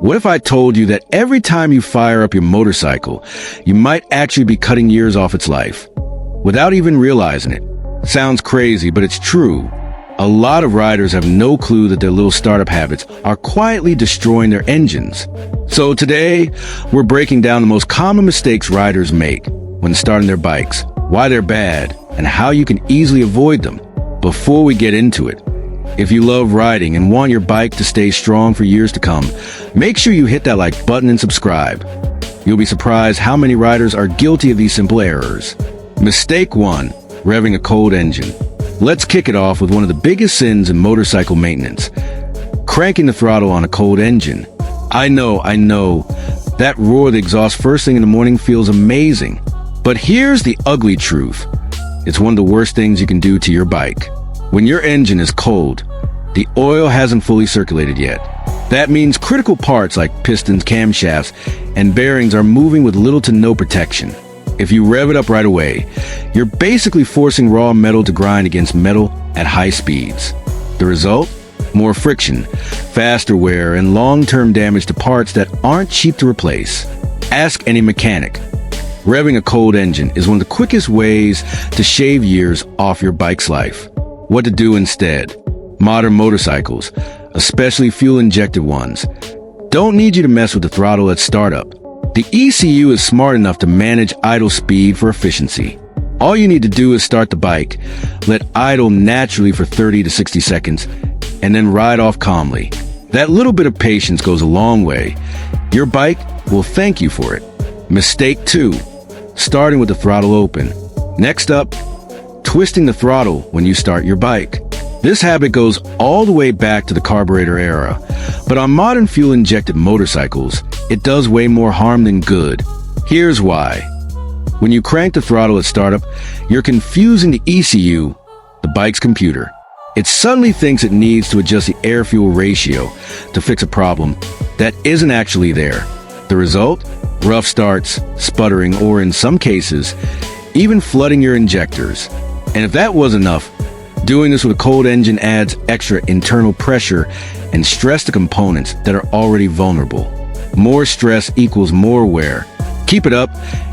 What if I told you that every time you fire up your motorcycle, you might actually be cutting years off its life without even realizing it? Sounds crazy, but it's true. A lot of riders have no clue that their little startup habits are quietly destroying their engines. So today, we're breaking down the most common mistakes riders make when starting their bikes, why they're bad, and how you can easily avoid them. Before we get into it, if you love riding and want your bike to stay strong for years to come, make sure you hit that like button and subscribe. You'll be surprised how many riders are guilty of these simple errors. Mistake 1. Revving a cold engine. Let's kick it off with one of the biggest sins in motorcycle maintenance. Cranking the throttle on a cold engine. I know, that roar of the exhaust first thing in the morning feels amazing. But here's the ugly truth. It's one of the worst things you can do to your bike. When your engine is cold, the oil hasn't fully circulated yet. That means critical parts like pistons, camshafts, and bearings are moving with little to no protection. If you rev it up right away, you're basically forcing raw metal to grind against metal at high speeds. The result? More friction, faster wear, and long-term damage to parts that aren't cheap to replace. Ask any mechanic. Revving a cold engine is one of the quickest ways to shave years off your bike's life. What to do instead? Modern motorcycles, especially fuel-injected ones, don't need you to mess with the throttle at startup. The ECU is smart enough to manage idle speed for efficiency. All you need to do is start the bike, let idle naturally for 30 to 60 seconds, and then ride off calmly. That little bit of patience goes a long way. Your bike will thank you for it. Mistake 2. Starting with the throttle open. Next up, twisting the throttle when you start your bike. This habit goes all the way back to the carburetor era, but on modern fuel-injected motorcycles, it does way more harm than good. Here's why. When you crank the throttle at startup, you're confusing the ECU, the bike's computer. It suddenly thinks it needs to adjust the air-fuel ratio to fix a problem that isn't actually there. The result? Rough starts, sputtering, or in some cases, even flooding your injectors. And if that wasn't enough, doing this with a cold engine adds extra internal pressure and stress to components that are already vulnerable. More stress equals more wear. Keep it up,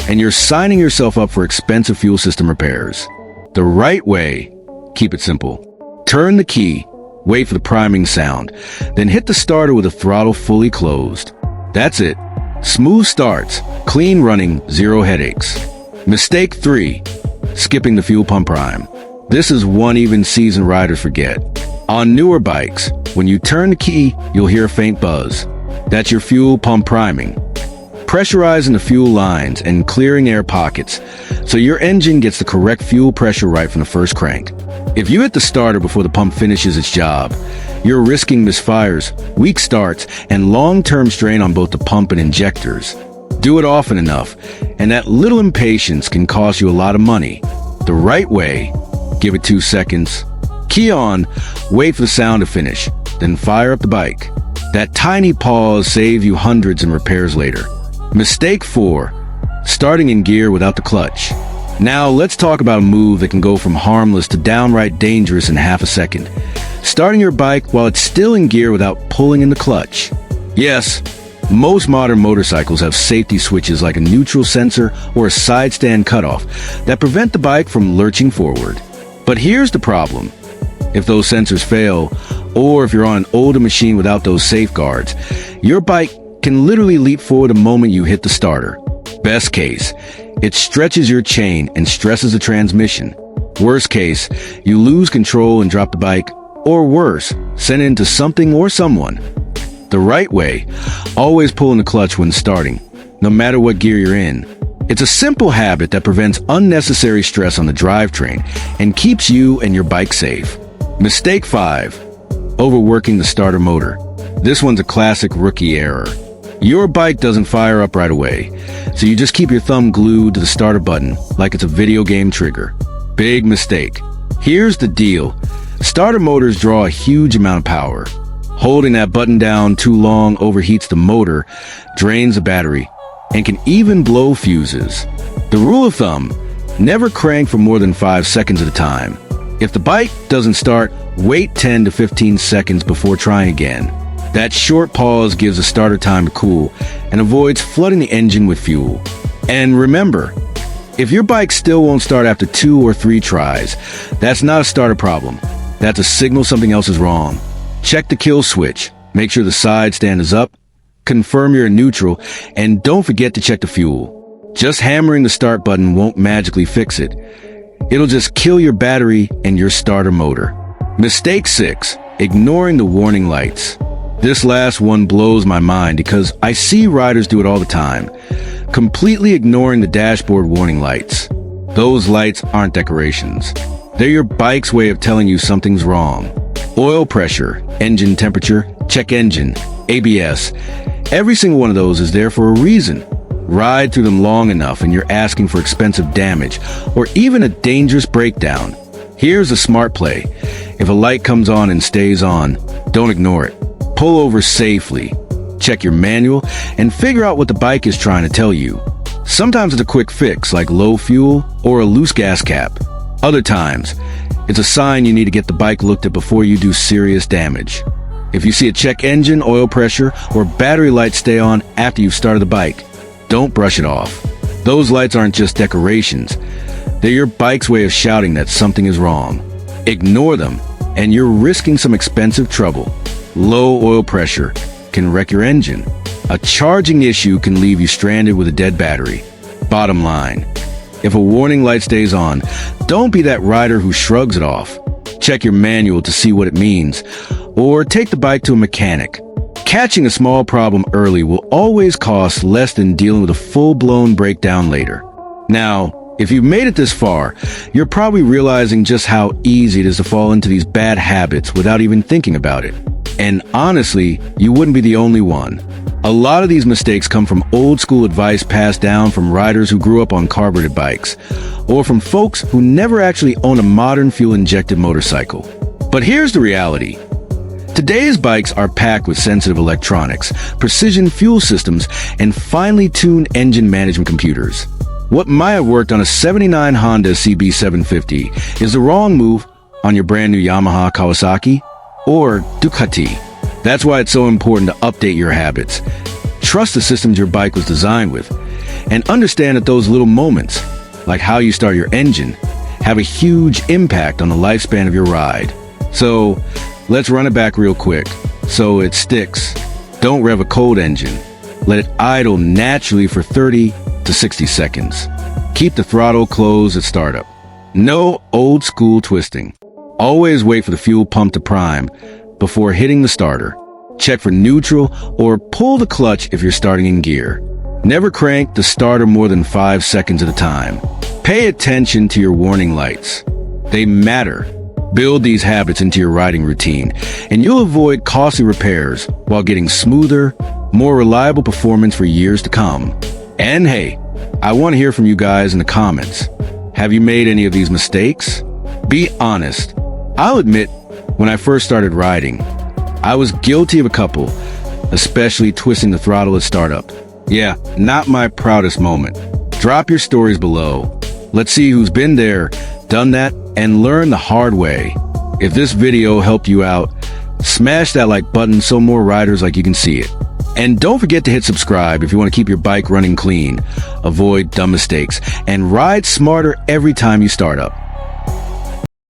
and you're signing yourself up for expensive fuel system repairs. The right way, keep it simple. Turn the key, wait for the priming sound, then hit the starter with the throttle fully closed. That's it. Smooth starts, clean running, zero headaches. Mistake 3. Skipping the fuel pump prime. This is one even seasoned riders forget. On newer bikes, when you turn the key, you'll hear a faint buzz. That's your fuel pump priming, pressurizing the fuel lines and clearing air pockets so your engine gets the correct fuel pressure right from the first crank. If you hit the starter before the pump finishes its job, you're risking misfires, weak starts, and long-term strain on both the pump and injectors. Do it often enough, and that little impatience can cost you a lot of money. The right way, give it 2 seconds, key on, wait for the sound to finish, then fire up the bike. That tiny pause saves you hundreds in repairs later. Mistake 4. Starting in gear without the clutch. Now let's talk about a move that can go from harmless to downright dangerous in half a second. Starting your bike while it's still in gear without pulling in the clutch. Yes, most modern motorcycles have safety switches like a neutral sensor or a side stand cutoff that prevent the bike from lurching forward. But here's the problem. If those sensors fail, or if you're on an older machine without those safeguards, your bike can literally leap forward the moment you hit the starter. Best case, it stretches your chain and stresses the transmission. Worst case, you lose control and drop the bike, or worse, send it into something or someone. The right way, always pull in the clutch when starting, no matter what gear you're in. It's a simple habit that prevents unnecessary stress on the drivetrain and keeps you and your bike safe. Mistake 5. Overworking the starter motor. This one's a classic rookie error. Your bike doesn't fire up right away, so you just keep your thumb glued to the starter button like it's a video game trigger. Big mistake. Here's the deal. Starter motors draw a huge amount of power. Holding that button down too long overheats the motor, drains the battery, and can even blow fuses. The rule of thumb, never crank for more than 5 seconds at a time. If the bike doesn't start, wait 10 to 15 seconds before trying again. That short pause gives the starter time to cool and avoids flooding the engine with fuel. And remember, if your bike still won't start after 2 or 3 tries, that's not a starter problem. That's a signal something else is wrong. Check the kill switch, make sure the side stand is up, confirm you're in neutral, and don't forget to check the fuel. Just hammering the start button won't magically fix it. It'll just kill your battery and your starter motor. Mistake 6, ignoring the warning lights. This last one blows my mind because I see riders do it all the time, completely ignoring the dashboard warning lights. Those lights aren't decorations. They're your bike's way of telling you something's wrong. Oil pressure, engine temperature, check engine, ABS. Every single one of those is there for a reason. Ride through them long enough and you're asking for expensive damage or even a dangerous breakdown. Here's a smart play. If a light comes on and stays on, don't ignore it. Pull over safely, check your manual, and figure out what the bike is trying to tell you. Sometimes it's a quick fix like low fuel or a loose gas cap. Other times, it's a sign you need to get the bike looked at before you do serious damage. If you see a check engine, oil pressure, or battery light stay on after you've started the bike, don't brush it off. Those lights aren't just decorations. They're your bike's way of shouting that something is wrong. Ignore them, and you're risking some expensive trouble. Low oil pressure can wreck your engine. A charging issue can leave you stranded with a dead battery. Bottom line, if a warning light stays on, don't be that rider who shrugs it off. Check your manual to see what it means, or take the bike to a mechanic. Catching a small problem early will always cost less than dealing with a full-blown breakdown later. Now, if you've made it this far, you're probably realizing just how easy it is to fall into these bad habits without even thinking about it. And honestly, you wouldn't be the only one. A lot of these mistakes come from old-school advice passed down from riders who grew up on carbureted bikes, or from folks who never actually own a modern fuel-injected motorcycle. But here's the reality. Today's bikes are packed with sensitive electronics, precision fuel systems, and finely tuned engine management computers. What might have worked on a '79 Honda CB750 is the wrong move on your brand new Yamaha, Kawasaki, or Ducati. That's why it's so important to update your habits. Trust the systems your bike was designed with, and understand that those little moments, like how you start your engine, have a huge impact on the lifespan of your ride. So, let's run it back real quick, so it sticks. Don't rev a cold engine. Let it idle naturally for 30 to 60 seconds. Keep the throttle closed at startup. No old school twisting. Always wait for the fuel pump to prime before hitting the starter. Check for neutral or pull the clutch if you're starting in gear. Never crank the starter more than 5 seconds at a time. Pay attention to your warning lights. They matter. Build these habits into your riding routine, and you'll avoid costly repairs while getting smoother, more reliable performance for years to come. And hey, I want to hear from you guys in the comments. Have you made any of these mistakes? Be honest. I'll admit, when I first started riding, I was guilty of a couple, especially twisting the throttle at startup. Yeah, not my proudest moment. Drop your stories below. Let's see who's been there, done that, and learned the hard way. If this video helped you out, smash that like button so more riders like you can see it. And don't forget to hit subscribe if you want to keep your bike running clean, avoid dumb mistakes, and ride smarter every time you start up.